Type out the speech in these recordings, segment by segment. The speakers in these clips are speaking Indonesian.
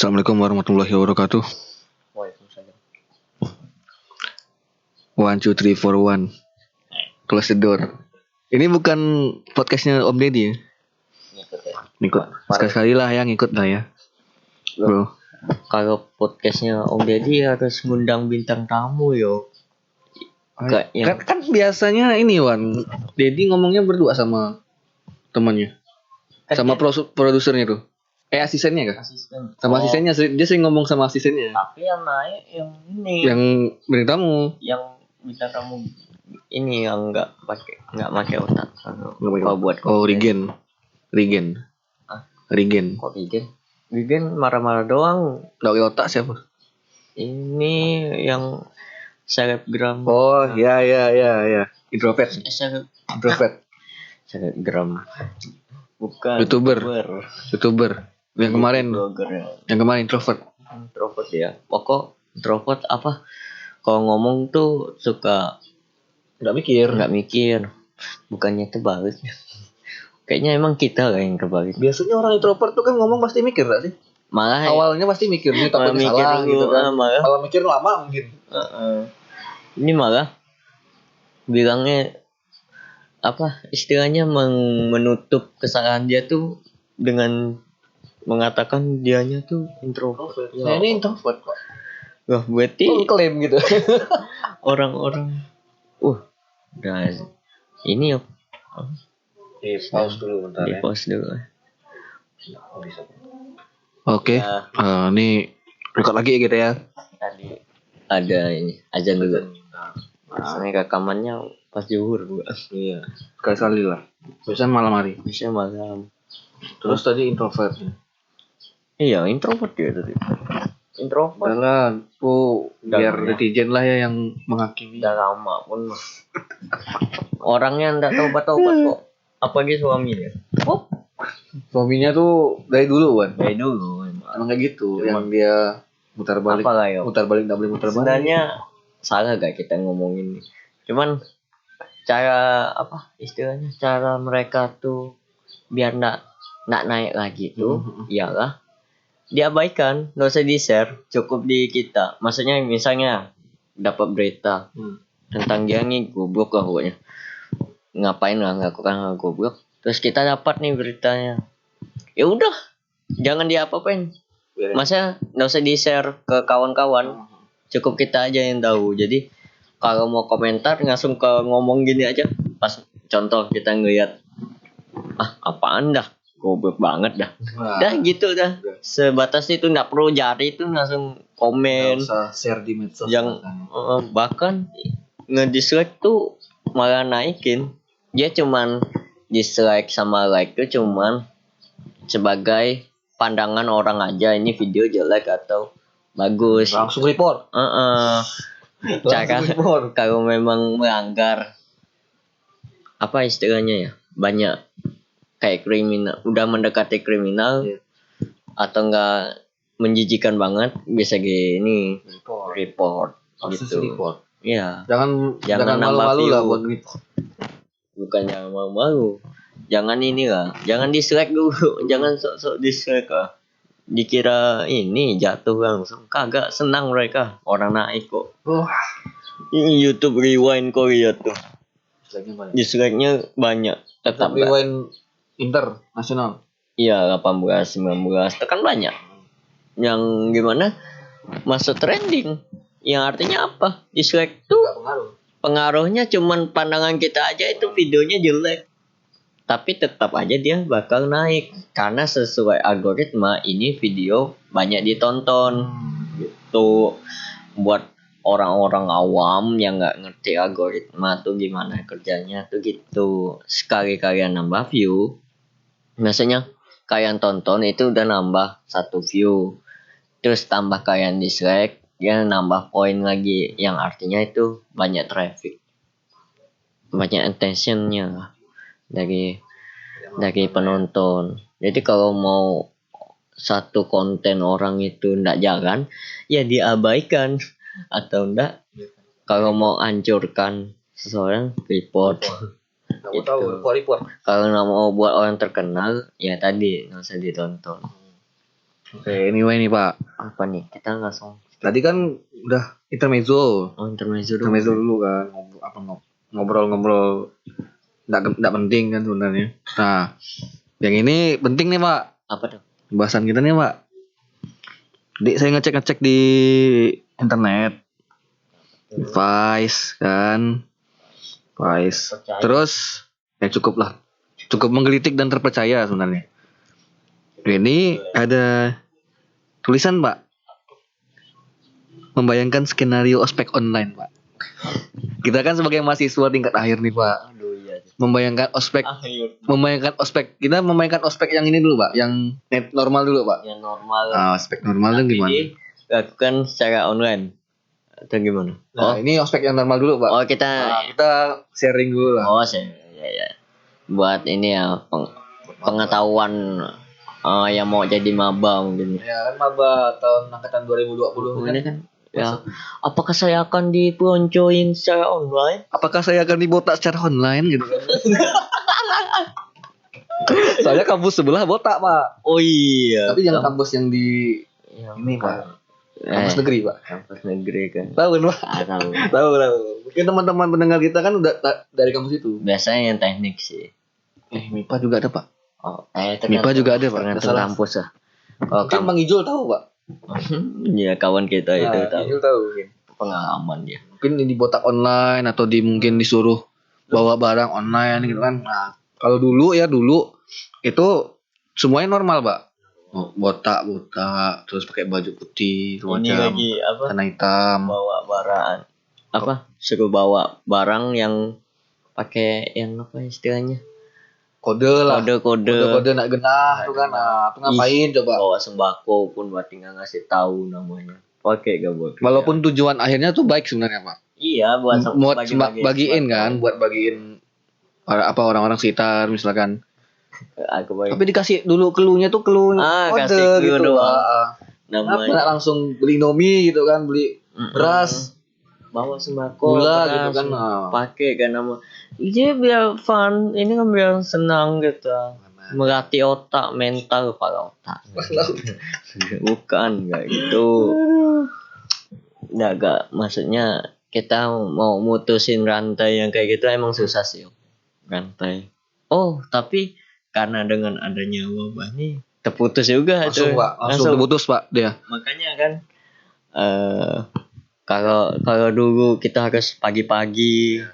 Assalamualaikum warahmatullahi wabarakatuh. Waalaikumsalam. 1, 2, 3, 4, 1. Close the door. Ini bukan podcastnya Om Deddy ya? Ngikut ya. Ngikut. Sekali-sekali lah ya ngikut lah ya. Bro. Kalau podcastnya Om Deddy harus ngundang bintang tamu yo. Kan biasanya ini Wan, Deddy ngomongnya berdua sama temannya. Sama produsernya tuh. Asistennya kah? Asisten. Sama asistennya, dia sering ngomong sama asistennya. Tapi yang naik yang ini. Yang bintang tamu. Yang bintang tamu ini yang nggak pakai otak. Kalau buat Regen. Hah? Regen. Kok Regen marah-marah doang. Nggak pakai otak siapa? Ini yang selebgram. Oh ya. Introvert. Selebgram. Bukan. YouTuber. Yang kemarin. Yang kemarin introvert ya. Pokok introvert apa? Kalau ngomong tuh suka nggak mikir. Bukannya terbalik. Kayaknya emang kita lah yang terbalik. Biasanya orang introvert tuh kan ngomong pasti mikir gak sih? Malah awalnya pasti mikir nih takutnya salah gitu kan. Kalau mikir lama mungkin. Ini malah bilangnya apa istilahnya menutup kesalahan dia tuh dengan mengatakan dianya tuh introvert. Saya ini introvert kok. Wah, berarti klaim gitu. orang-orang udah ini ya. Pause dulu bentar ya. Pause dulu. Oke. Ini record lagi ya kita ya. Tadi ada ini azan dulu. Ini rekamannya pas zuhur gua. Iya. Sekali lah. Biasanya malam hari. Biasanya malam. Terus tadi introvert. Iya, introvert dia tadi. Introvert. Udahlah, biar netizen lah ya yang menghakimi. Udah lama pun. Orangnya enggak tobat-tobat kok. Apalagi suaminya. Suaminya tuh dari dulu kan. Dari dulu emang kayak gitu. Yang dia mutar balik enggak boleh mutar balik. Sebenarnya salah gak kita ngomongin. Cuman cara apa istilahnya? Cara mereka tuh biar enggak naik lagi tuh iyalah diabaikan, nggak usah di-share, cukup di kita. Maksudnya misalnya dapat berita tentang dia nih goblok lah pokoknya. Ngapain lah melakukan hal goblok. Terus kita dapat nih beritanya. Ya udah, jangan diapa-apain. Masa nggak usah di-share ke kawan-kawan. Cukup kita aja yang tahu. Jadi kalau mau komentar langsung ke ngomong gini aja. Pas contoh kita ngeliat apaan dah. Goblok banget dah. Dah gitu dah. Sebatas itu enggak perlu jari itu langsung komen. Enggak usah share di medsos. Yang bahkan nge-dislike tuh malah naikin. Dia cuman dislike sama like tuh cuman sebagai pandangan orang aja ini video jelek atau bagus. Langsung report. Cara kalau memang melanggar apa istilahnya ya? Banyak kayak kriminal, udah mendekati kriminal atau enggak menjijikan banget bisa gini report gitu. Iya. Jangan malu-malu lah buat report. Bukan jangan malu-malu. Jangan inilah, jangan dislike dulu, jangan sok-sok dislike lah. Dikira ini jatuh langsung, kagak senang mereka orang naik kok. Ini YouTube Rewind Korea tuh. Dislike-nya banyak. Tetap Rewind internasional. Iya 18, 19 itu kan banyak. Yang gimana masuk trending. Yang artinya apa? Dislike tuh pengaruhnya cuman pandangan kita aja itu videonya jelek. Tapi tetap aja dia bakal naik. Karena sesuai algoritma ini video banyak ditonton. Gitu. Buat orang-orang awam yang gak ngerti algoritma tuh gimana kerjanya tuh gitu. Sekali kalian nambah view, biasanya kalian tonton itu udah nambah 1 view. Terus tambah kalian dislike, dia nambah poin lagi. Yang artinya itu banyak traffic. Banyak attentionnya dari penonton. Jadi kalau mau satu konten orang itu ndak jalan, ya diabaikan. Atau ndak, kalau mau hancurkan seseorang, report. Gitu. Kalau nggak mau buat orang terkenal, ya tadi nggak usah ditonton. Oke, anyway nih Pak. Apa nih? Kita langsung. Tadi kan udah intermezzo. Oh, intermezzo dulu. Intermezzo dulu kan ngobrol-ngobrol nggak penting kan sebenarnya. Nah, yang ini penting nih Pak. Apa tuh? Pembahasan kita nih Pak. Jadi saya ngecek di internet. Vice kan. Vice. Percaya. Terus ya cukup lah. Cukup menggelitik dan terpercaya sebenarnya. Ini ada tulisan Pak. Membayangkan skenario ospek online Pak. Kita kan sebagai mahasiswa tingkat akhir nih Pak. Aduh iya. Membayangkan ospek. Kita membayangkan ospek yang ini dulu Pak. Yang net normal dulu Pak. Yang normal. Ospek normal itu gimana? Dilakukan secara online. Atau gimana? Nah, ini ospek yang normal dulu Pak. Oh, kita sharing dulu lah. Oh, ya. Buat ini ya pengetahuan yang mau jadi maba mungkin. Ya kan maba tahun angkatan 2020 Ini kan ya. Apakah saya akan dipeloncoin secara online? Apakah saya akan dibotak secara online gitu kan? Soalnya kampus sebelah botak Pak. Oh iya. Tapi jangan kampus yang di ya, ini Pak. Kampus negeri Pak. Kampus negeri kan. Tahu kan Pak? Tahu. Mungkin teman-teman pendengar kita kan udah dari kampus itu. Biasanya yang teknik sih. MIPA juga ada Pak. Oh, MIPA juga ada Pak. Tergantung kampus lah. Oh, mungkin Bang Ijul tahu Pak. Iya kawan kita itu tahu. Ijul tahu mungkin. Pengalaman dia. Mungkin ini botak online atau mungkin disuruh bawa barang online gitu kan. Nah, kalau dulu itu semuanya normal Pak. Botak terus pakai baju putih ini lagi apa? Celana hitam. Bawa barang apa? Suruh bawa barang yang pakai yang apa istilahnya? Kode nak genah itu kan. Nah, itu ngapain coba? Bawa sembako pun buat tinggal ngasih tahu namanya. Pakai gak buat. Walaupun tujuan akhirnya tuh baik sebenarnya Pak. Iya buat bagiin kan, buat bagiin orang-orang sekitar misalkan. Tapi dikasih dulu clue-nya tuh clue kasih clue gitu doang. Namanya nggak langsung beli Indomie gitu kan, beli beras, bawa sembako, gula gitu kan. Pakai kan nama. Ini biar fun, ini kan biar senang gitu. Melatih otak, mental kepala otak. Bukan enggak gitu. Enggak, maksudnya kita mau mutusin rantai yang kayak gitu emang susah sih. Rantai. Oh, tapi karena dengan adanya wabah nih terputus juga langsung Pak, langsung terputus Pak dia. Makanya kan kalau dulu kita harus pagi-pagi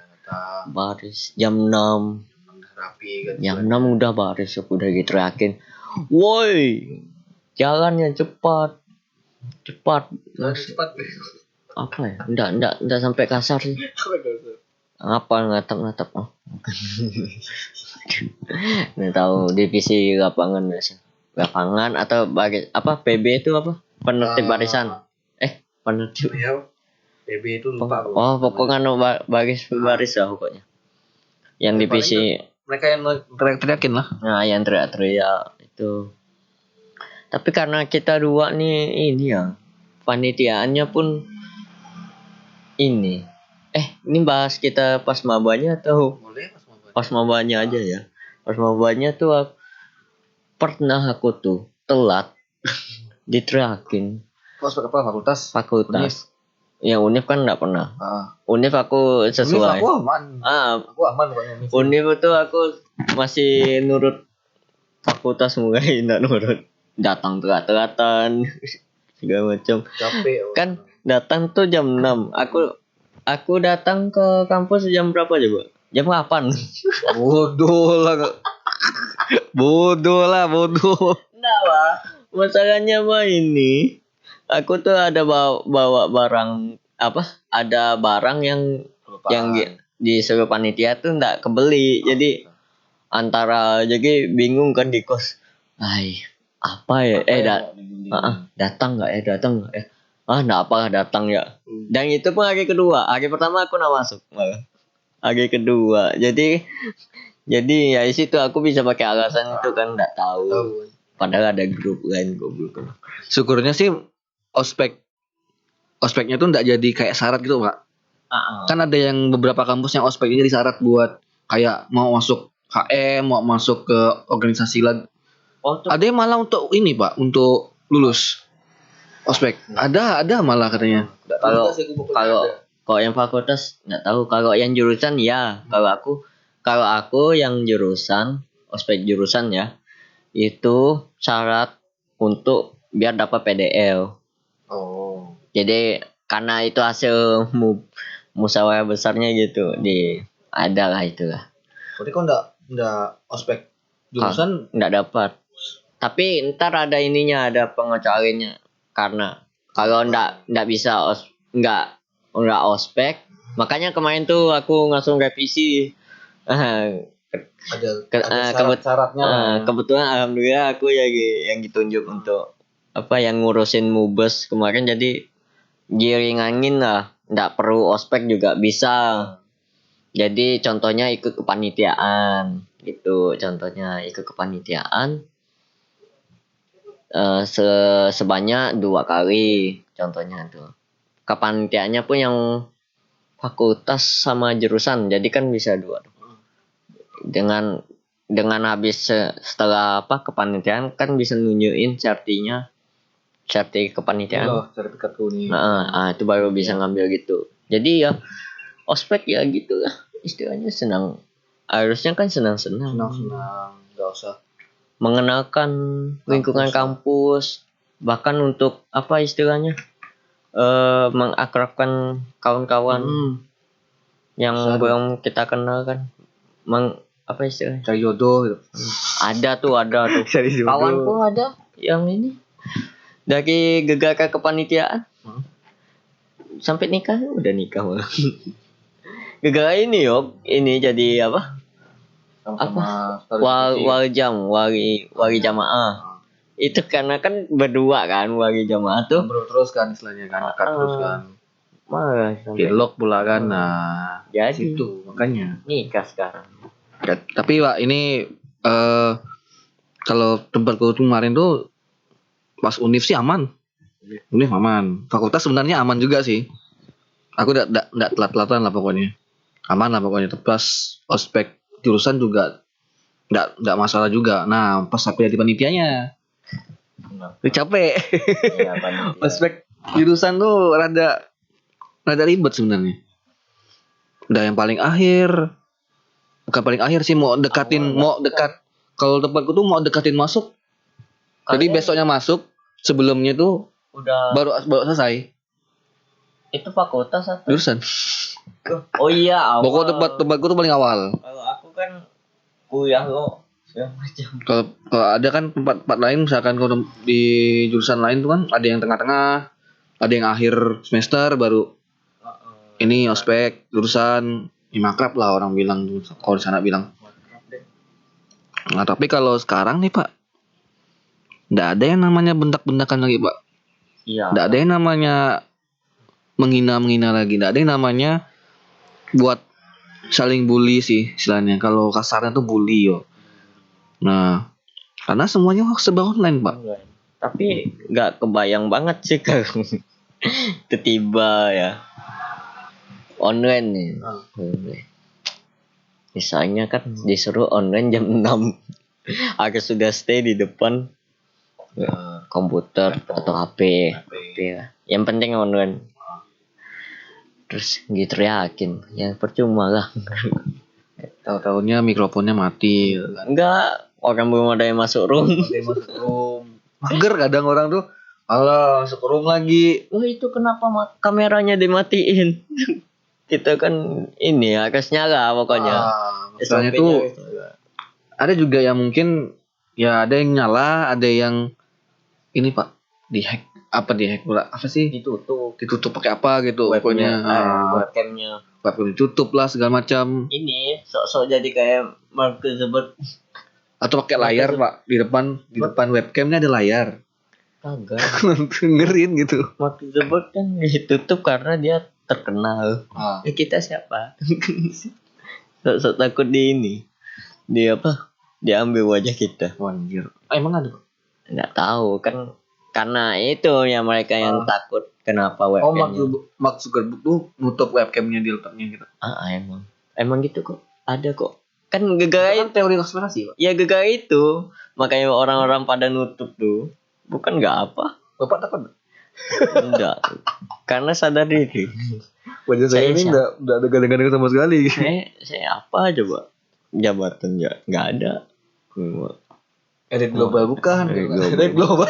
baris jam 6 rapi kan. Jam 6 udah baris udah diteriakin. Woi, jalan yang cepat. Cepat. Apa ya? Enggak sampai kasar sih. Apa ngatap oh. Nggak tahu divisi lapangan atau bagi apa PB itu apa penertib barisan penertib PB itu lupa pokoknya baris lah pokoknya yang divisi mereka yang teriak-teriakin lah. Nah yang teriak-teriak itu tapi karena kita dua nih ini ya panitiaannya pun ini bahas kita pas mabanya atau boleh pas mabanya aja ya. Pas mabanya tuh pernah aku tuh telat diteriakin. Pas apa fakultas. Yang Univ kan enggak pernah. Univ aku sesuai. Univ aku aman. Aku aman pokoknya. Univ itu aku masih nurut fakultas mulai enggak nurut. Datang telat-telatan segala macam. Capek. Kan datang tuh jam 6. Aku datang ke kampus jam berapa coba? Jam 8. Bodoh lah. Nah, Pak. Masalahnya mah ini. Aku tuh ada bawa barang apa? Ada barang yang di seluruh panitia tuh enggak kebeli. Jadi jadi bingung kan di kos. Apa ya? Datang enggak ya? Enggak apa datang ya. Dan itu pun hari kedua. Hari pertama aku enggak masuk malah. Hari kedua. Jadi ya di situ aku bisa pakai alasan itu kan enggak tahu. Padahal ada grup lain goblok. Syukurnya sih ospeknya tuh enggak jadi kayak syarat gitu, Pak. Kan ada yang beberapa kampus yang ospeknya jadi syarat buat kayak mau masuk HM, mau masuk ke organisasi lagi. Ada yang malah untuk ini, Pak, untuk lulus ospek. Ada malah katanya. Kalau kalau yang fakultas nggak tahu. Kalau yang jurusan ya. Kalau aku yang jurusan ospek jurusan ya, itu syarat untuk biar dapat PDL. Oh. Jadi karena itu hasil musyawarah besarnya gitu, ada lah itulah. Berarti kok enggak ospek jurusan Nggak dapat. Tapi ntar ada ininya, ada pengecualiannya. Karena kalau nggak bisa nggak ospek, makanya kemarin tuh aku langsung revisi. syaratnya. Kebetulan alhamdulillah aku yang ditunjuk untuk yang ngurusin mubes kemarin, jadi giringangin lah, nggak perlu ospek juga bisa. Jadi contohnya ikut kepanitiaan gitu, sebanyak 2 kali contohnya tuh. Kepanitiaannya pun yang fakultas sama jurusan, jadi kan bisa 2 tuh. Dengan habis setelah kepanitiaan kan bisa nunjukin serti kepanitiaan. Sertifikat kuning. Itu baru bisa ngambil gitu. Jadi ya ospek ya gitu lah istilahnya, senang. Harusnya kan senang-senang. Enggak usah Mengenalkan lingkungan kampus, bahkan untuk istilahnya mengakrabkan kawan-kawan yang belum kita kenal kan. Istilahnya? Cari jodoh gitu. Ada tuh. Kawanku ada yang ini dari Gegara Kepanitiaan. Sampai nikah, udah nikah malah. Gegara ini jadi wali jamaah. Itu karena kan berdua kan wali jamaah tuh. Terus kan istilahnya kan akad terus kan. Malah Pilok pula kan. Nah, jadi situ makanya nikah sekarang. Tapi Pak, ini kalau tempatku kemarin tuh pas univ sih aman. Univ aman. Fakultas sebenarnya aman juga sih. Aku enggak telat-telatan lah pokoknya. Aman lah pokoknya. Pas ospek jurusan juga enggak masalah juga. Nah, pas sampai di panitianya capek. Iya, Ospek jurusan tuh rada ribet sebenarnya. Udah yang paling akhir. Bukan paling akhir sih, mau dekat. Kalau tempatku tuh mau dekatin masuk. Jadi besoknya masuk, sebelumnya tuh baru selesai. Itu fakultas atau Jurusan. Oh iya, awal. Pokoknya tempatku tuh paling awal. Kalau aku kan kuliah macam. Kalau ada kan tempat lain, misalkan kalau di jurusan lain tuh kan ada yang tengah-tengah, ada yang akhir semester baru ini ospek jurusan. Makrab lah orang bilang tuh, kalau di sana bilang. Nah, tapi kalau sekarang nih Pak, nggak ada yang namanya bentak-bentakan lagi Pak. Iya. Nggak ada yang namanya menghina lagi. Nggak ada yang namanya buat saling bully sih istilahnya. Kalau kasarnya tuh bully yo. Nah, karena semuanya serba online Pak. Tapi nggak kebayang banget sih kalau tiba ya online nih. Misalnya kan disuruh online jam 6. Aku sudah stay di depan komputer atau HP lah. Yang penting online. Terus gitu yakin, ya percuma lah. Tahu-tahunya mikrofonnya mati. Enggak, orang belum ada yang masuk room. Mager kadang orang tuh, alah masuk room lagi. Oh itu kenapa kameranya dimatiin? Kita kan ini harus nyala pokoknya. Misalnya tuh ada juga yang mungkin ya ada yang nyala, ada yang ini Pak dihack pula apa sih? Ditutup pakai apa gitu pokoknya. Webcamnya ditutup lah segala macam. Ini sok-sok jadi kayak Mark Zuckerberg. Atau pakai layar Pak di depan webcamnya ada layar. Kagak. Dengerin gitu. Mark Zuckerberg kan ditutup karena dia terkenal. Kita siapa? Sok takut diambil wajah kita. Anjir. Emang ada Pak? Nggak tahu kan, karena itu yang mereka yang takut kenapa webcamnya. Mark Zuckerberg tuh nutup webcamnya di letaknya gitu. Emang gitu kok. Ada kok. Kan gegara teori konspirasi Pak. Ya gegara itu, makanya orang-orang pada nutup tuh. Bukan nggak apa. Bapak takut? Enggak. Karena sadar diri. Wajah saya ini siap. enggak ada ganda-ganda sama sekali. Saya apa coba? Jabatan nggak ada. Elit global bukan? Elit global.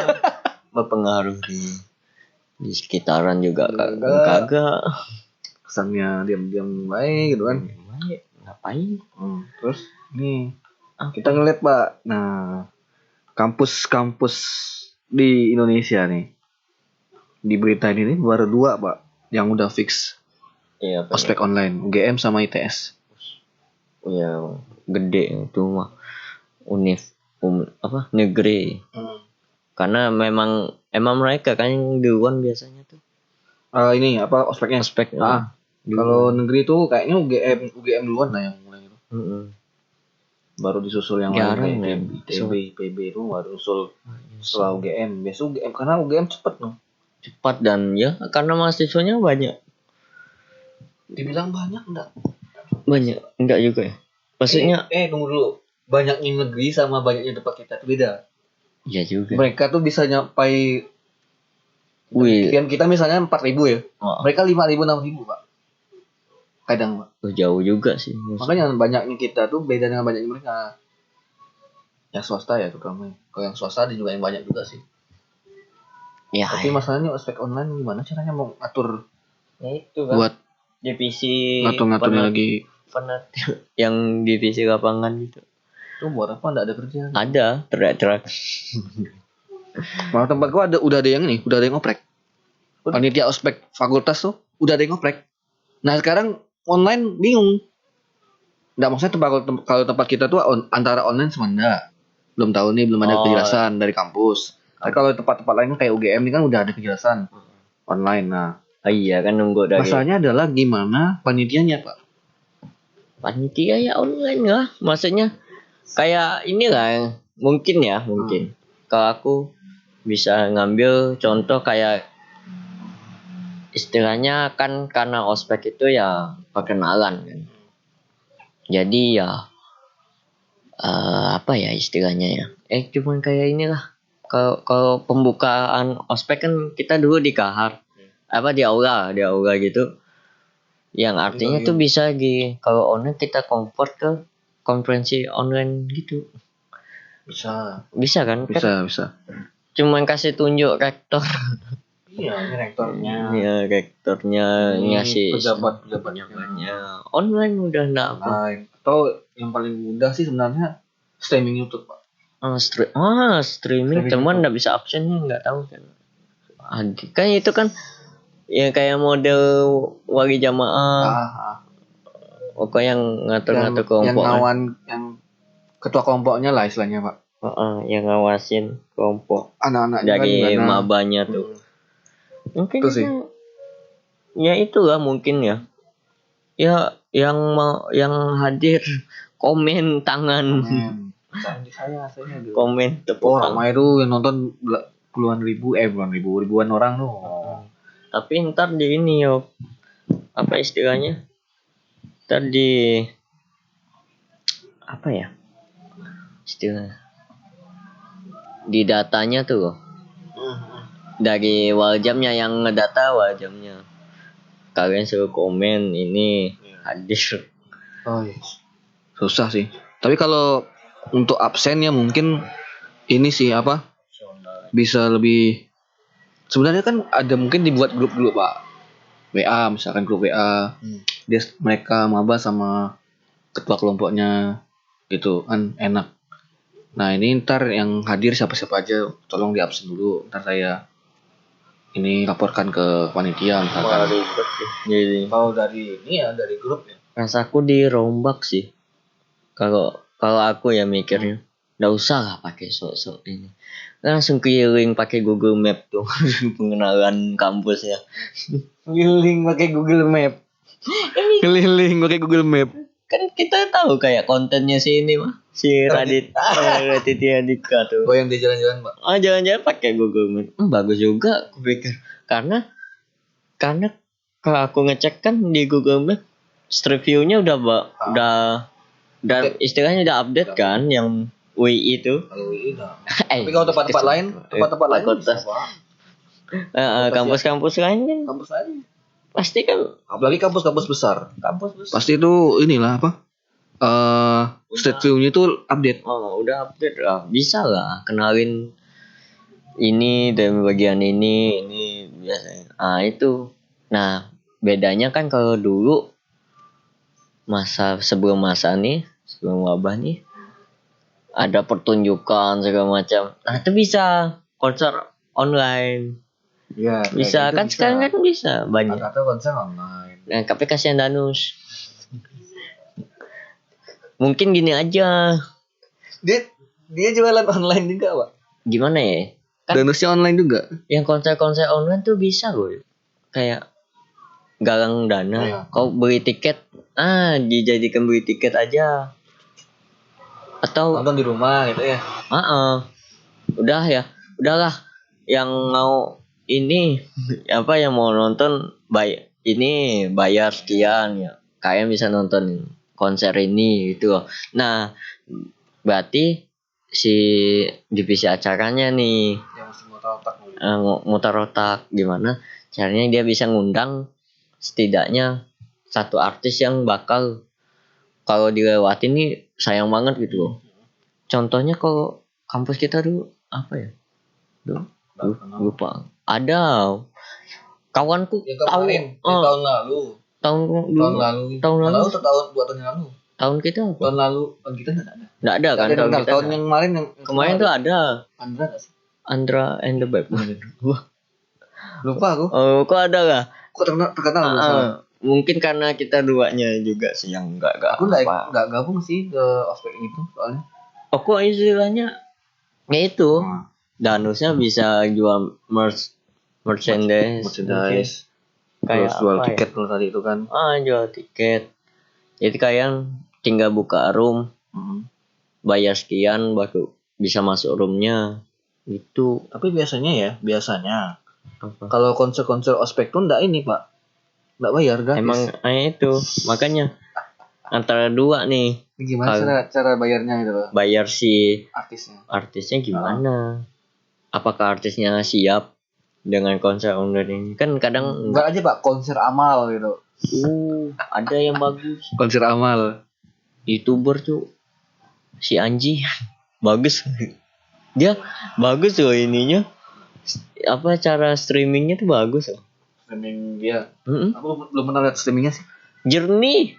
Berpengaruh di sekitaran juga kagak. Kesannya diam-diam baik gitu kan. Baik, ngapain? Terus nih kita ngeliat Pak. Nah, kampus-kampus di Indonesia nih. Di berita ini baru 2 Pak yang udah fix. Iya, ospek online, UGM sama ITS. Iya, gede itu mah. Negeri. Karena emang mereka kan yang duluan biasanya tuh. Ini apa ospeknya? Ospek. Kalau negeri tuh kayaknya UGM duluan lah yang mulai itu. Baru disusul yang lain kayak IPB itu baru disusul setelah UGM. Biasa UGM karena UGM cepet loh. Cepat dan ya karena mahasiswanya banyak. Dibilang banyak enggak? Banyak, enggak juga ya. Maksudnya tunggu dulu. Banyaknya negeri sama banyaknya tempat kita itu beda. Iya juga. Mereka tuh bisa nyampai kita misalnya 4.000 ya. Mereka 5.000 6.000 Pak. Kadang Pak. Jauh juga sih. Makanya banyaknya kita tuh beda dengan banyaknya mereka. Yang swasta ya terutama. Kalau yang swasta ada juga yang banyak juga sih. Ya. Tapi masalahnya ospek online gimana caranya mau ngatur? Ya itu kan. Buat divisi ngatur-ngaturnya lagi. Yang divisi lapangan gitu. Itu buat apa? Enggak ada kerjaan. Ada, teriak-teriak. Malah tempat gua udah ada yang ngoprek. Panitia ospek fakultas tuh udah ada yang ngoprek. Nah sekarang online bingung. Nggak maksudnya kalau tempat kita tuh antara online sama enggak. Belum tahu nih, belum ada kejelasan dari kampus. Tapi kalau tempat-tempat lain kayak UGM ini kan udah ada kejelasan online. Nah, iya kan nunggu dari. Masalahnya adalah gimana panitianya Pak? Panitia ya online lah. Maksudnya kayak ini lah mungkin. Kalau aku bisa ngambil contoh kayak istilahnya kan karena ospek itu ya perkenalan kan. Jadi ya apa ya istilahnya ya? Cuman kayak inilah. Kalau pembukaan ospek kan kita dulu di kahar. Di aula gitu. Yang artinya tuh bisa kalau online kita convert ke konferensi online gitu. Bisa kan? Bisa. Cuman kasih tunjuk rektor. Iya, ini rektornya. Iya, rektornya ngasih pejabat-pejabatnya. Online udah enggak apa. Atau yang paling mudah sih sebenarnya streaming YouTube, Pak. Streaming cuman enggak bisa absennya enggak tahu kan. Kan itu kan ya kayak model wali jamaah. Pokoknya yang ngatur-ngatur kelompok. Yang ketua kelompoknya lah istilahnya, Pak. Yang ngawasin kelompok. Anak-anaknya dari mabanya tuh. Mungkin itu sih. Ya itulah mungkin ya. Ya yang hadir komen tangan. Saya komen tepuk tangan. Ramai tuh yang nonton ribuan orang tuh. Tapi ntar di ini yo. Apa istilahnya? Ntar di apa ya? Istilahnya di datanya tuh dari waljamnya yang ngedata waljamnya kalian suruh komen ini hadir. Susah sih. Tapi kalau untuk absen ya mungkin ini sih bisa lebih. Sebenarnya kan ada mungkin dibuat grup dulu Pak. WA misalkan grup WA. Dia mereka maba sama ketua kelompoknya gitu kan enak. Nah ini ntar yang hadir siapa-siapa aja tolong di absen dulu. Ntar saya ini laporkan ke panitia misalkan. Jadi kalau dari ini ya dari grup ya. Rasaku dirombak sih. Kalau aku ya mikirnya, nggak usah lah pakai sok-sok ini. Langsung keliling pakai Google Map tuh pengenalan kampusnya. Keliling pakai Google Map. Keliling pakai Google Map. Kan kita tahu kayak kontennya si ini mah, si Raditya Dika tuh. Yang dia jalan-jalan, Pak. Jalan-jalan pakai Google Map. Bagus juga aku pikir. Karena kalau aku ngecek kan di Google Map Street View-nya udah istilahnya udah update kan yang UI itu. Kalau UI enggak. Tapi kalau tempat-tempat lain fakultas. bisa, Pak. Kampus-kampus lain kan Kampus lain. pasti kan Apalagi kampus-kampus besar. kampus besar. Pasti itu inilah apa? State view-nya itu update. Oh, udah update lah. Bisa lah kenalin ini dan bagian ini biasanya. Itu. Nah, bedanya kan kalau dulu sebelum wabah nih ada pertunjukan segala macam. Nah, itu bisa konser online. Iya. Bisa kan sekarang kan bisa banyak. Atau konser online. Nah, tapi kasihan Danus. Mungkin gini aja. Dia jualan online juga, Pak. Gimana ya? Kan Danusnya online juga. yang konser-konser online tuh bisa gue. Kayak galang dana. Iya. Kau beli tiket, dijadikan beli tiket aja. Atau Nonton di rumah gitu ya. udahlah yang mau ini yang mau nonton bayar sekian ya. Kalian bisa nonton konser ini gitu loh. Nah, berarti si divisi acaranya nih Yang mesti mutar otak gimana caranya dia bisa ngundang setidaknya satu artis yang bakal kalau dilewatin nih sayang banget gitu loh. Contohnya kalau kampus kita dulu apa ya? Lupa. Ada kawanku yang kemarin tahun lalu. Tahun lalu atau tahun 2 tahun yang lalu. Tahun kita apa? Tahun lalu kita Enggak ada kan tahun kita. Tahun yang kemarin tuh ada Andra enggak sih? Andra and the Babe. Wah, lupa aku. Oh, kok ada lah? Kok terkenal mungkin karena kita duanya juga sih yang enggak aku enggak gabung sih ke ospek itu soalnya. Oh, kok istilahnya ya itu. Danusnya bisa jual merchandise. Kayak jual tiket kalau tadi itu kan. Jual tiket. Jadi kalian tinggal buka room, bayar sekian baru bisa masuk roomnya. Itu. Tapi biasanya kalau konser-konser ospek tuh enggak ini, Pak. Enggak bayar gratis. Emang itu makanya antara dua nih. Gimana cara bayarnya itu, Pak? Bayar si artisnya gimana? Apakah artisnya siap dengan konser online ini? Kan kadang enggak aja, Pak, konser amal gitu. Ada yang bagus. Konser amal. YouTuber tuh si Anji bagus. Dia bagus loh ininya. Apa cara streamingnya tuh bagus loh. Streaming dia. Aku belum pernah lihat streamingnya sih. Jernih.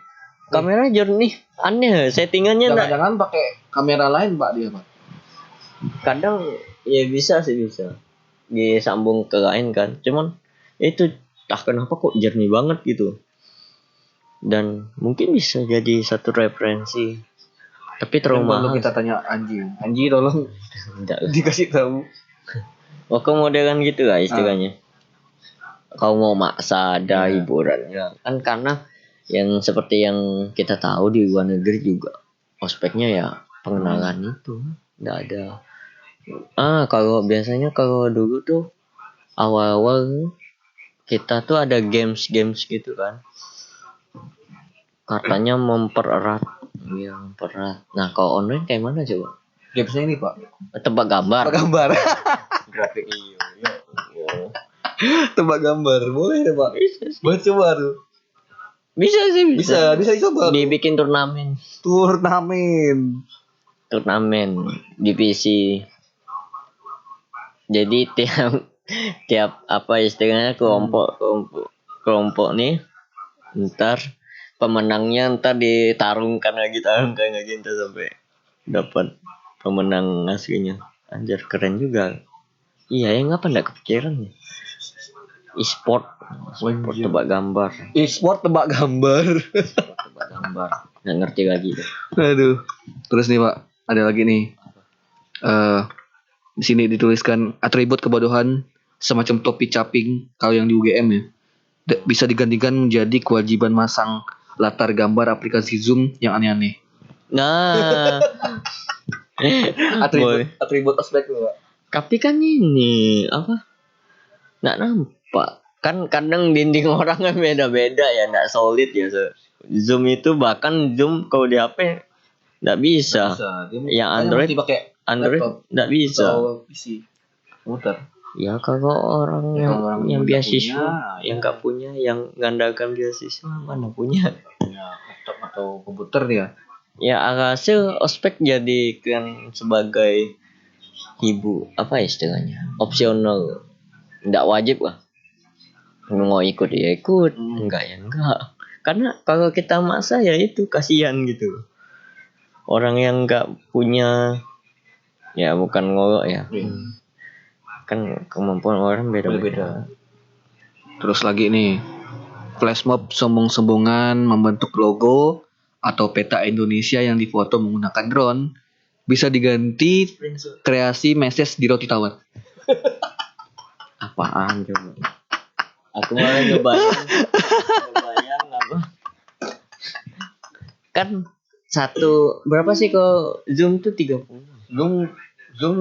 Kamera jernih. Aneh settingannya. Jangan pakai kamera lain, Pak, dia, Pak. Kadang ya bisa disambung ke lain kan. Cuman itu kenapa kok jernih banget gitu. Dan mungkin bisa jadi satu referensi. Tapi terlalu mahal. Kita tanya Anji tolong dikasih tahu. Kok modelan gitu lah istilahnya. Kau mau maksa ada hiburannya kan karena yang seperti yang kita tahu di luar negeri juga ospeknya ya pengenalan itu nggak ada. Kalau biasanya kalau dulu tuh awal-awal kita tuh ada games gitu kan. Katanya mempererat. Nah, kalau online kayak mana coba? Gamesnya ini, Pak. Tebak gambar. Grafik iya. Tebak gambar. Boleh ya, Pak? Buat coba tuh. Bisa sih. Bisa coba. Dibikin turnamen divisi. Jadi tiap apa istilahnya kelompok nih ntar pemenangnya ditarungkan lagi ntar sampai dapat pemenang aslinya. Anjir keren juga. Iya ya ngapa enggak kepikiran ya? E-sport tebak gambar. Nggak ngerti lagi deh. Aduh. Terus nih, Pak, ada lagi nih. Di sini dituliskan atribut kebodohan semacam topi caping kalau yang di UGM ya bisa digantikan menjadi kewajiban masang latar gambar aplikasi Zoom yang aneh-aneh. Nah, atribut ospek tuh, Pak. Tapi kan ini apa? Nggak nampak. Kan kadang dinding orang kan beda-beda ya, nggak solid ya. Zoom itu bahkan Zoom kalau di HP Nggak bisa. Dia Yang Android, mesti pakai Android laptop nggak bisa. atau PC muter. Ya kalau orang Ya, yang kalau orang yang nggak beasiswa, punya, yang nggak punya, yang ngandalkan beasiswa mana punya? punya laptop atau komputer dia. Ya alhasil ospek jadikan sebagai apa istilahnya, opsional, nggak wajib lah. Mau ikut ya ikut, enggak ya enggak. Karena kalau kita maksa ya itu kasihan gitu. Orang yang nggak punya, ya bukan ngolok ya. Kan kemampuan orang beda-beda. Terus lagi nih, flash mob sombong-sombongan membentuk logo atau peta Indonesia yang difoto menggunakan drone bisa diganti kreasi message di roti tawar. Apaan coba? Aku malah ngebayang apa? Kan berapa sih kalau Zoom tuh 30? Zoom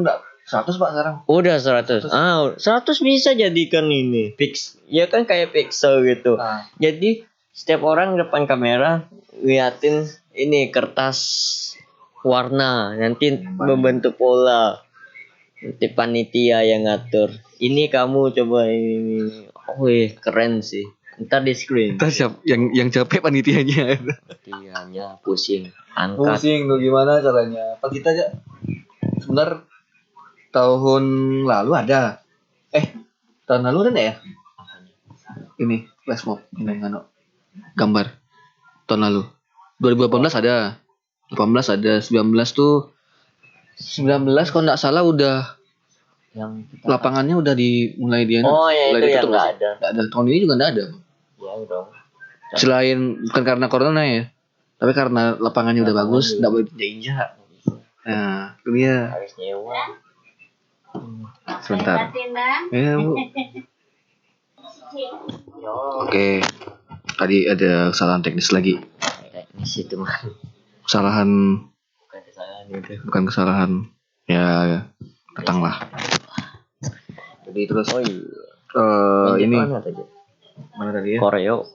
enggak 100 Pak sekarang. Udah 100. 100 bisa jadikan ini fix. Ya kan kayak pixel gitu. Jadi setiap orang depan kamera liatin ini kertas warna, nanti membentuk pola. Nanti panitia yang ngatur. Ini kamu coba ini. Wih, keren sih. Ntar di screen. Kita siap yang capek panitianya. Panitianya pusing, angkat. Pusing tuh gimana caranya? Apa kita aja sebenarnya tahun lalu ada. Tahun lalu ada nggak ya? Ini flash mob ini gambar. Tahun lalu. 2018 ada. 18 ada, 19 tuh 19 kalau nggak salah udah Yang lapangannya udah dimulai dia. Oh ya mulai itu yang ditutup nggak sih. ada. Nggak ada. Tahun ini juga nggak ada. Ya dong. Selain bukan karena corona ya, tapi karena lapangannya udah bagus, nggak boleh diinjak. Nah, itu dia. Harus nyewa. Sebentar. Ya, Bu. Oke. Tadi ada kesalahan teknis lagi. Teknis itu mah. Kesalahan Bukan kesalahan itu. bukan kesalahan. Ya, datang lah. Jadi terus ini Mana tadi? mana tadi ya? Koreo.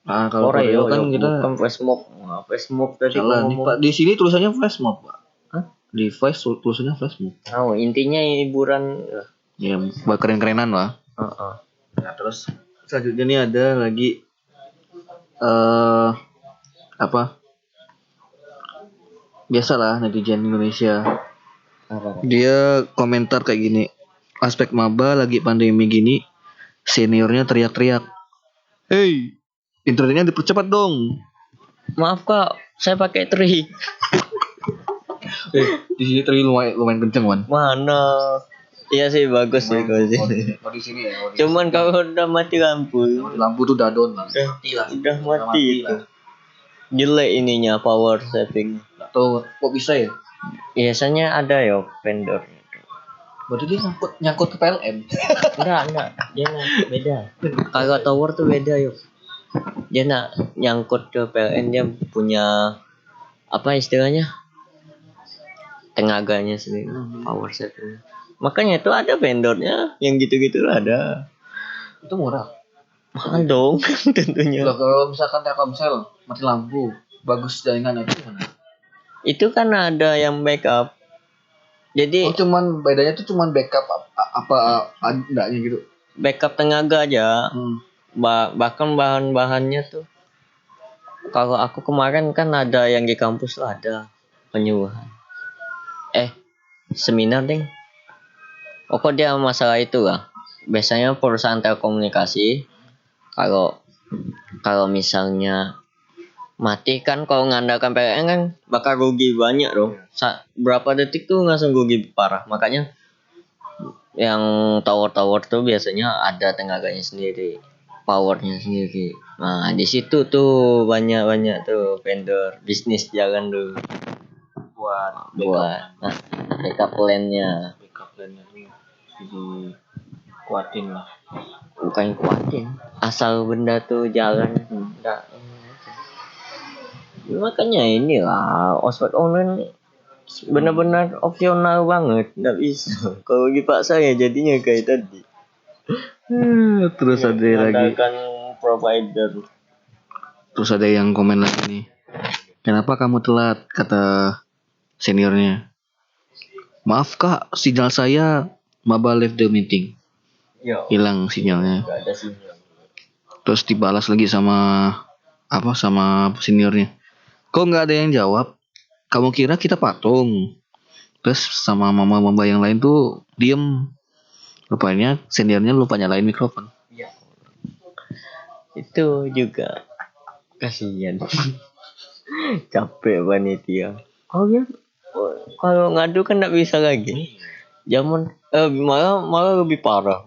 Ah, kalau Koreo kan kita bukan flash mob. Flash mob tadi salah nih, Pak. Di sini tulisannya flash mob, Pak. Hah? Di Vice tulisannya flash mob. Oh, intinya hiburan. Ya, buat keren-kerenan lah. Nah, terus selanjutnya nih ada lagi apa? Biasalah netizen Indonesia. Dia komentar kayak gini. Aspek maba lagi pandemi gini, seniornya teriak-teriak. Hey, internetnya dipercepat dong. Maaf Kak, saya pakai tri. Di sini tri lumayan kenceng, Wan. Mana? Iya sih bagus sih kalau sini. Di sini ya. Cuman kalau udah mati lampu, Lampu tuh dadon. udah mati itu. Jelek ininya power saving. Atau kok bisa ya? Biasanya ada ya vendor. Berarti dia nyangkut ke PLN. Enggak. Dia beda. Kalau tower tuh beda yuk. Dia nyangkut ke PLN, dia punya apa istilahnya? Tenaganya sendiri, power saving. Makanya itu ada vendornya yang gitu-gitu ada. Itu murah. Mahal dong tentunya. Loh, kalau misalkan Telkomsel mati lampu, bagus jaringannya itu gimana? Itu kan ada yang backup. Jadi cuman bedanya tuh cuman backup apa enggaknya gitu. Backup tenaga aja. Bahkan bahan-bahannya tuh. Kalau aku kemarin kan ada yang di kampus lah ada penyuluhan. Seminar deh. Kok dia masalah itu lah. Biasanya perusahaan telekomunikasi kalau misalnya mati kan, kalau ngandalkan PLN kan bakal rugi banyak dong. Berapa detik tuh langsung rugi parah. Makanya yang tower-tower tuh biasanya ada tenaganya sendiri, powernya sendiri. Nah di situ tuh banyak tuh vendor bisnis jalan dulu buat backup plan-nya. Jadi kuatin lah. Bukan kuatin, asal benda tuh jalan. Makanya inilah ospek online benar-benar opsional banget, nggak bisa. Kalau dipaksa ya jadinya kayak tadi. Terus ada lagi. Provider. Terus ada yang komen lagi nih. Kenapa kamu telat? Kata seniornya. Maaf kak, sinyal saya maba left the meeting. Yo, Hilang sinyalnya. nggak ada sinyal. Terus dibalas lagi sama seniornya. Kok nggak ada yang jawab? Kamu kira kita patung? Terus sama mama-mama yang lain tuh diem. Rupanya seniornya lupa nyalain mikrofon. Ya. Itu juga kasihan. Capek panitia. Kalau ngadu kan nggak bisa lagi. Zaman malah lebih parah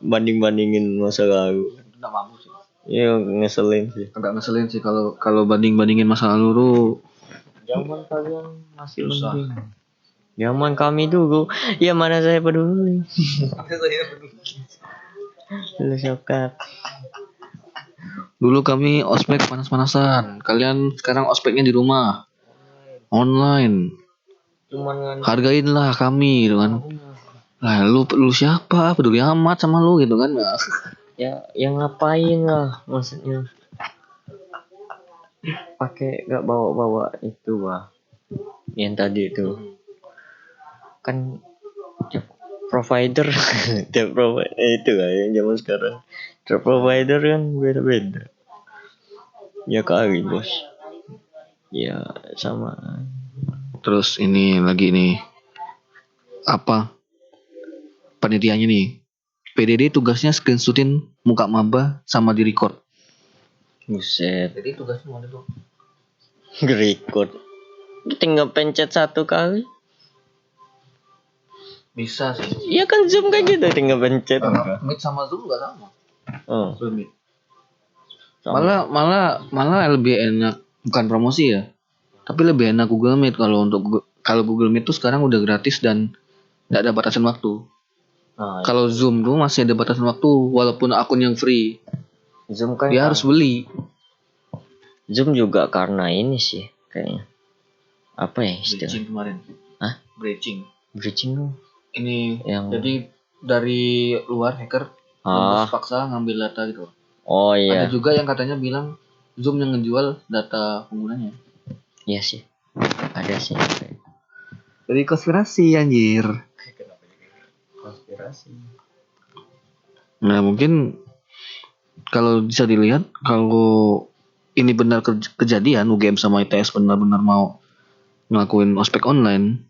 bandingin masa lalu. Nggak mampu sih. Iya, ngeselin sih. Agak ngeselin sih kalau bandingin masa lalu tuh. Zaman kalian masih Susah. mending. Zaman kami dulu, ya mana saya peduli. Lu sokap. Dulu kami ospek panas-panasan. Kalian sekarang ospeknya di rumah. Online. Cuman kan Hargainlah kami gitu kan. Lah lu siapa? Peduli amat sama lu gitu kan. ya yang ngapain lah maksudnya. Pakai gak bawa itu bah. Yang tadi itu. Kan tiap provider tiap provider itu lah yang zaman sekarang. Tiap provider kan beda-beda. Ya kali bos. Ya sama. Terus ini lagi nih. Apa? Panitianya nih. PDD tugasnya screenshotin muka maba sama di record. Buset. Jadi tugasnya mau itu. Record. Tinggal pencet satu kali. Bisa sih. Iya kan Zoom kayak gitu tinggal pencet. Meet sama Zoom nggak sama. Oh, Meet. sama. Malah lebih enak, bukan promosi ya. Tapi lebih enak Google Meet kalau Google Meet tuh sekarang udah gratis dan nggak ada batasan waktu. Nah, Kalau Zoom tuh masih ada batasan waktu walaupun akun yang free. Zoom kan Dia harus beli. Zoom juga karena ini sih kayaknya. Apa ya istilahnya? Bridging kemarin. Hah? Bridging tuh. Ini yang jadi dari luar hacker terus paksa ngambil data gitu. Oh iya. Ada juga yang katanya bilang Zoom yang ngejual data penggunanya. Iya sih. Ada sih. Jadi konspirasi anjir. Konspirasi. Nah mungkin kalau bisa dilihat kalau ini benar kejadian UGM sama ITS benar-benar mau ngelakuin ospek online,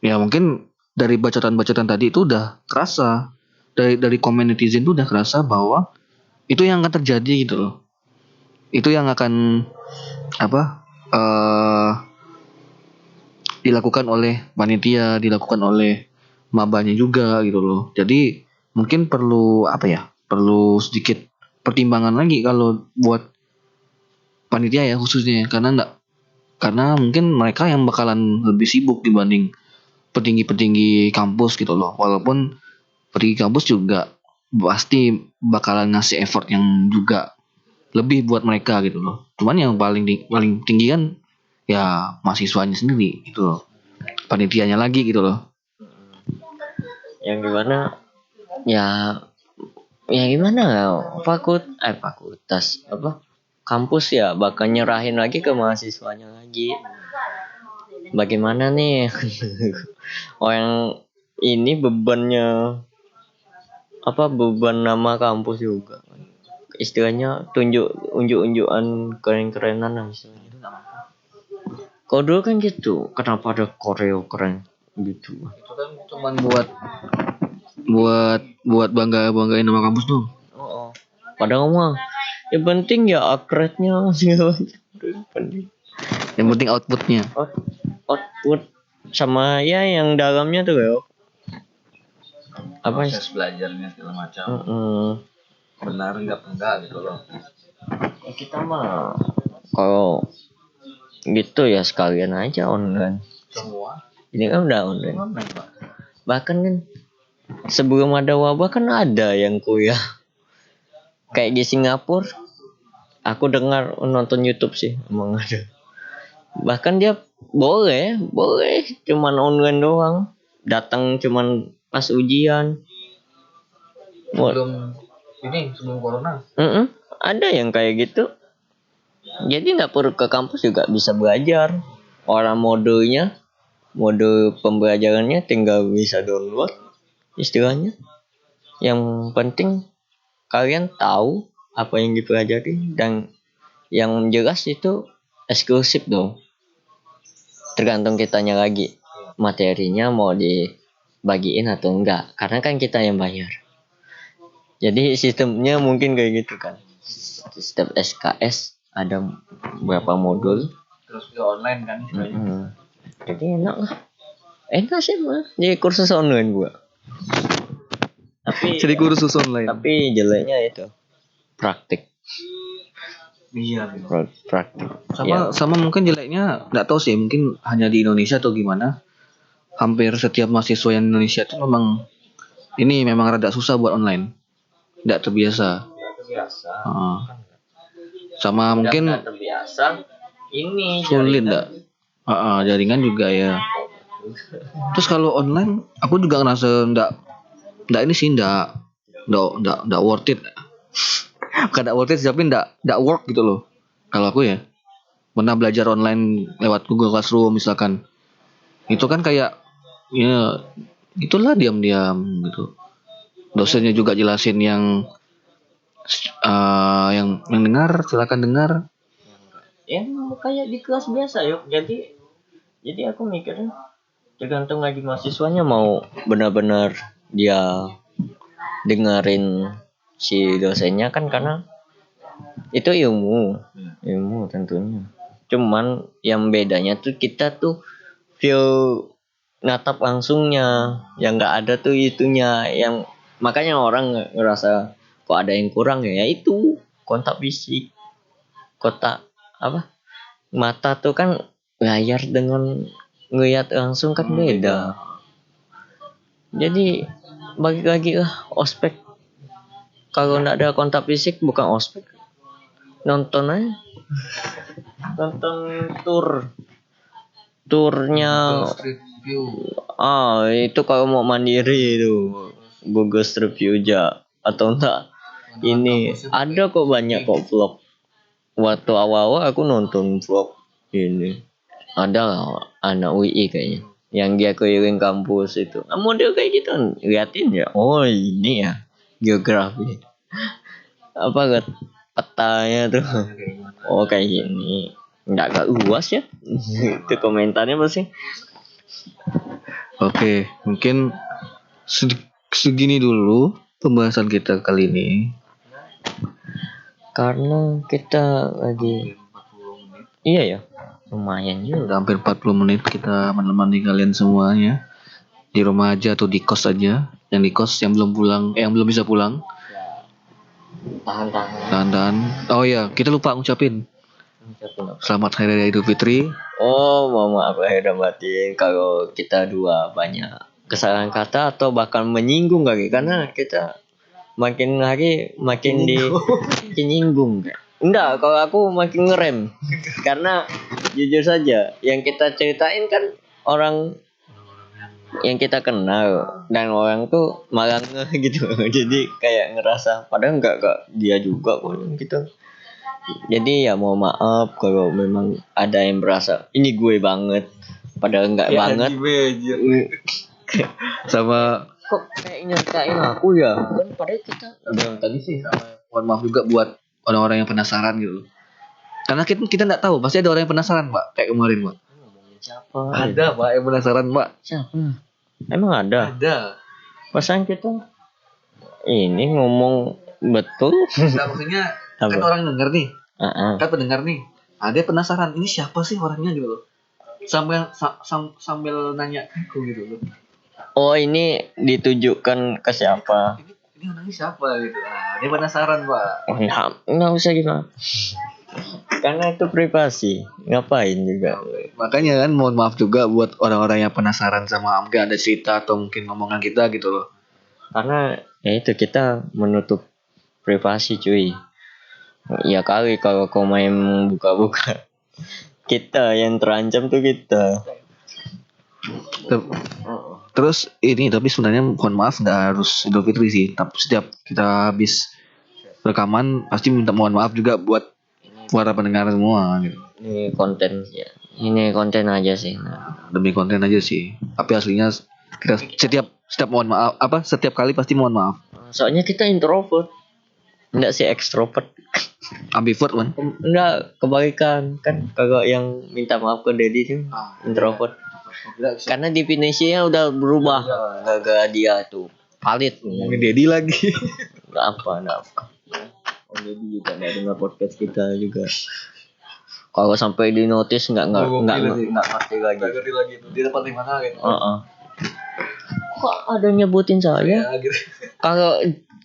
ya mungkin dari bacotan-bacotan tadi itu udah kerasa dari komen netizen itu udah kerasa bahwa itu yang akan terjadi gitu loh. Itu yang akan dilakukan oleh panitia, dilakukan oleh mabanya juga gitu loh. Jadi mungkin perlu perlu sedikit pertimbangan lagi kalau buat panitia ya khususnya karena mungkin mereka yang bakalan lebih sibuk dibanding petinggi-petinggi kampus gitu loh. Walaupun petinggi kampus juga pasti bakalan ngasih effort yang juga lebih buat mereka gitu loh. Cuman yang paling tinggi kan ya mahasiswanya sendiri gitu loh. Panitianya lagi gitu loh. Yang gimana? Ya gimana ya? Fakultas apa? Kampus ya bakal nyerahin lagi ke mahasiswanya lagi. Bagaimana nih? Oh yang ini beban nama kampus juga. Istilahnya unjuk-unjukan keren-kerenan lah istilahnya. Kalau dulu kan gitu, kenapa ada koreo keren gitu? Itu kan cuma buat banggain nama kampus tuh. Oh. Padahal mah yang penting ya upgrade-nya segala macam. Yang penting outputnya. Output sama ya yang dalamnya tuh ya. Apa proses belajarnya segala macam. Benar enggak gitu loh. Ya kita mah kalau gitu ya sekalian aja online. Semua Ini kan udah online. Pak. Bahkan kan sebelum ada wabah kan ada yang kuliah kayak di Singapura. Aku dengar nonton YouTube sih emang ada. Bahkan dia boleh cuman online doang. Datang cuman pas ujian. Sebelum corona. Ada yang kayak gitu. Jadi nggak perlu ke kampus juga bisa belajar. Orang mode pembelajarannya tinggal bisa download istilahnya. Yang penting kalian tahu apa yang dipelajari dan yang jelas itu eksklusif dong. Tergantung kitanya lagi materinya mau dibagiin atau enggak, karena kan kita yang bayar. Jadi sistemnya mungkin kayak gitu kan. Sistem SKS ada berapa modul. Terus juga online kan istilahnya. Jadi enak lah. Enak sih mah. Jadi kursus online gua. Jadi kursus online. Tapi jeleknya itu praktik. Iya. Praktik. Sama mungkin jeleknya nggak tahu sih, mungkin hanya di Indonesia atau gimana. Hampir setiap mahasiswa yang Indonesia itu memang rada susah buat online. Nggak terbiasa. Sama mungkin nggak terbiasa. Ini sulit nggak. Jaringan juga ya. Terus kalau online, aku juga ngerasa nggak ini sih nggak worth it. Bukan nggak worth it, tapi nggak work gitu loh. Kalau aku ya pernah belajar online lewat Google Classroom misalkan, itu kan kayak ya itulah diam-diam gitu. Dosennya juga jelasin yang dengar silakan dengar. Ya kayak di kelas biasa yuk. Jadi aku mikirnya tergantung lagi mahasiswanya mau benar-benar dia dengerin si dosennya kan, karena itu ilmu tentunya. Cuman yang bedanya tuh kita tuh feel natap langsungnya, yang nggak ada tuh itunya, yang makanya orang ngerasa kok ada yang kurang ya itu kontak fisik. Mata tuh kan layar dengan ngeliat langsung kan beda. Jadi bagi lagi lah ospek, kalau nggak ada kontak fisik bukan ospek, nonton aja, nonton turnya. Itu kalau mau mandiri itu Google Street View aja, atau enggak ini ada kok banyak kok vlog. Waktu awal-awal aku nonton vlog ini, ada anak UI kayaknya yang dia keliling kampus itu. Model kayak gitu liatin ya, oh ini ya geografi apa petanya tuh. Oh kayak gini, nggak luas ya. Itu komentarnya pasti. Oke, mungkin segini dulu pembahasan kita kali ini. Karena kita lagi iya ya, lumayan juga. Udah hampir 40 menit kita menemani kalian semuanya di rumah aja atau di kos aja. Yang di kos yang belum pulang, yang belum bisa pulang. Tahan. Oh ya, kita lupa ngucapin selamat Hari Raya Idul Fitri. Oh, maaf lahir dan batin kalau kita dua banyak kesalahan kata atau bahkan menyinggung lagi, karena kita makin hari makin nyinggung. Enggak, kalau aku makin ngerem. Karena jujur saja yang kita ceritain kan orang yang kita kenal, dan orang tuh malah gitu. Jadi kayak ngerasa padahal enggak dia juga kok gitu. Jadi ya mau maaf kalau memang ada yang berasa ini gue banget, padahal enggak ya, banget. Sama kok kayak nyertain aku ya kan, padahal kita bilang tadi sih mohon maaf juga buat orang-orang yang penasaran gitu, karena kita nggak tahu, pasti ada orang yang penasaran Pak, kayak kemarin Pak. Siapa ada Pak yang penasaran Pak? Siapa emang ada pasan kita ini ngomong betul. Nah, maksudnya kan orang denger nih, kan pendengar nih, ada penasaran ini siapa sih orangnya gitu loh, sambil nanya aku gitu loh. Oh ini ditujukan ke siapa? Ini orangnya siapa gitu. Dia penasaran Pak. Nggak usah gimana. Karena itu privasi. Ngapain juga. Makanya kan mohon maaf juga buat orang-orang yang penasaran sama mungkin ada cerita atau mungkin ngomongan kita gitu loh. Karena ya itu kita menutup privasi cuy. Ya kali kalau kau main buka-buka, kita yang terancam tuh kita. Terus ini tapi sebenarnya mohon maaf nggak harus Idul Fitri sih. Tapi setiap kita habis rekaman pasti minta mohon maaf juga buat para pendengar semua gitu. Ini konten ya. Ini konten aja sih. Nah, Demi konten aja sih. Tapi aslinya kita setiap mohon maaf setiap kali pasti mohon maaf. soalnya kita introvert. Enggak sih ekstrovert. Ambivert kan. Enggak, kebalikan. Kan kagak yang minta maaf ke Dedi tuh introvert. Karena definisinya udah berubah. Gak dia tuh valid. Ngomongin Dedi lagi. Enggak apa. Om Dedi juga enggak dengar podcast kita juga. Kalau sampai di notice enggak ngerti lagi. Di tempat di mana gitu. Kok ada nyebutin saya? Ya, gitu.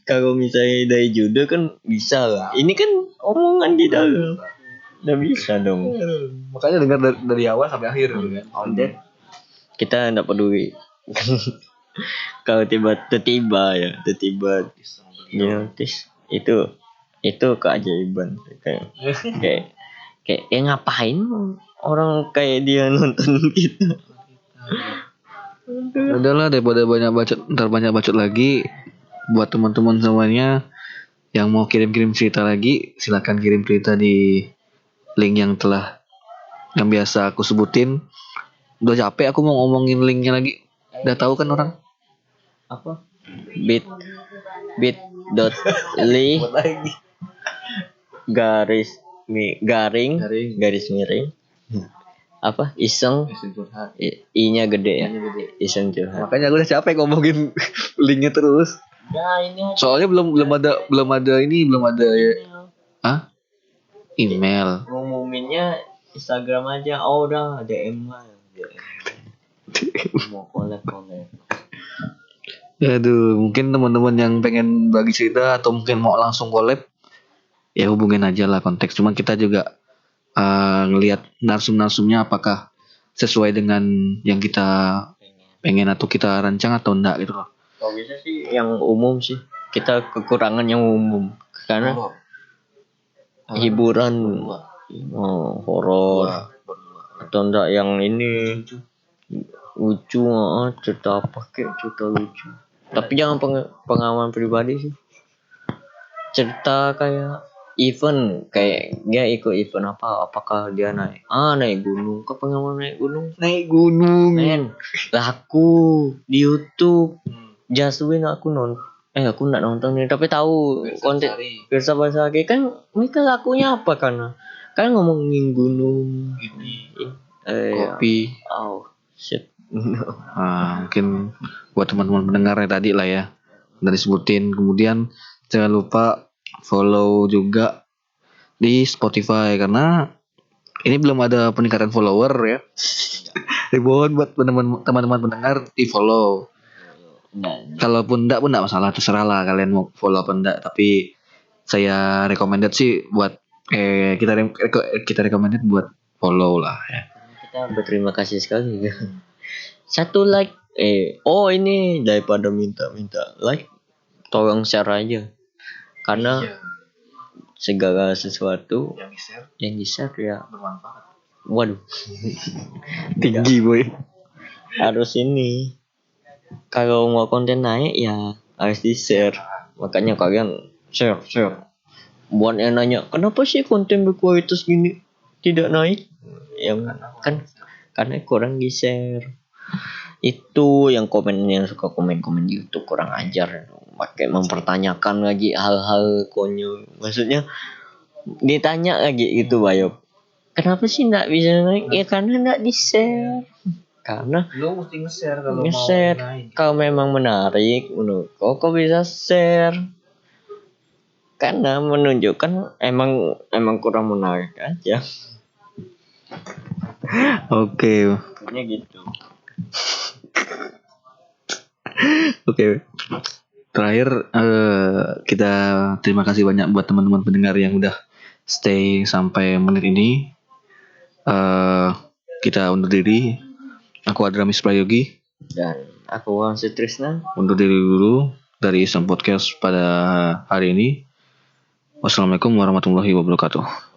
Kalau misalnya dari judo kan bisa lah. Ini kan omongan di dalam. Nggak bisa dong. Makanya dengar dari awal sampai akhir gitu kan. Udah. Kita nggak peduli. Kalau tiba-tiba ya, itu keajaiban kayak ngapain orang kayak dia nonton kita. Udahlah daripada banyak bacot lagi. Buat teman-teman semuanya yang mau kirim cerita lagi, silakan kirim cerita di link yang biasa aku sebutin. Udah capek aku mau ngomongin linknya lagi. Udah tahu kan orang? Apa? bit.ly garing apa iseng i-nya gede ya iseng curhat. Makanya aku udah capek ngomongin linknya terus. Ya ini Soalnya belum ada ya. Email. ngumuminnya Instagram aja. Oh udah DM lah. Mau collab. Aduh, mungkin teman-teman yang pengen bagi cerita atau mungkin mau langsung collab, ya hubungin aja lah konteks. Cuman kita juga ngelihat narsum-narsumnya apakah sesuai dengan yang kita pengen atau kita rancang atau enggak gitu loh. Kalau bisa sih yang umum sih. Kita kekurangan yang umum karena hiburan horor atau enggak yang ini lucu cerita apa kayak cerita lucu. Tapi jangan pengalaman pribadi sih. Cerita kayak event kayak dia ikut event apakah dia naik gunung. Kok pengalaman naik gunung men laku di YouTube. Jaswin aku nggak nonton nih tapi tahu konten Pirsa Basari kan mereka lakunya apa karena ngomongin gunung Kopi. Shit. Mungkin buat teman-teman pendengar tadi lah ya udah disebutin. Kemudian jangan lupa follow juga di Spotify karena ini belum ada peningkatan follower ya. Mohon buat teman-teman pendengar di follow. Kalaupun enggak pun enggak masalah, terserah lah kalian mau follow apa enggak. Tapi saya recommended sih buat kita recommended buat follow lah ya. Kita berterima kasih sekali ya. 1 like ini daripada minta like tolong share aja karena segala sesuatu yang di share ya bermanfaat. Waduh Tinggi boy. Harus ini kalau mau konten naik ya harus di share. Makanya kalian share. Buat yang nanya kenapa sih konten berkualitas gini tidak naik ya kan karena kurang di share. Itu yang suka komen di YouTube kurang ajar, pakai mempertanyakan lagi hal-hal konyol. Maksudnya ditanya lagi gitu Bayop, kenapa sih nggak bisa naik? Ya karena nggak di share. Karena Lo mesti nge-share kalau mau naik. Kalau memang menarik menurut kok bisa share. Karena menunjukkan emang kurang menarik aja. Oke. Pokoknya gitu. Oke. Terakhir kita terima kasih banyak buat teman-teman pendengar yang udah stay sampai menit ini. Kita undur diri. Aku Adramis Prayogi dan aku Wan Sutrisna. Undur diri dulu dari Islam Podcast pada hari ini. Wassalamualaikum warahmatullahi wabarakatuh.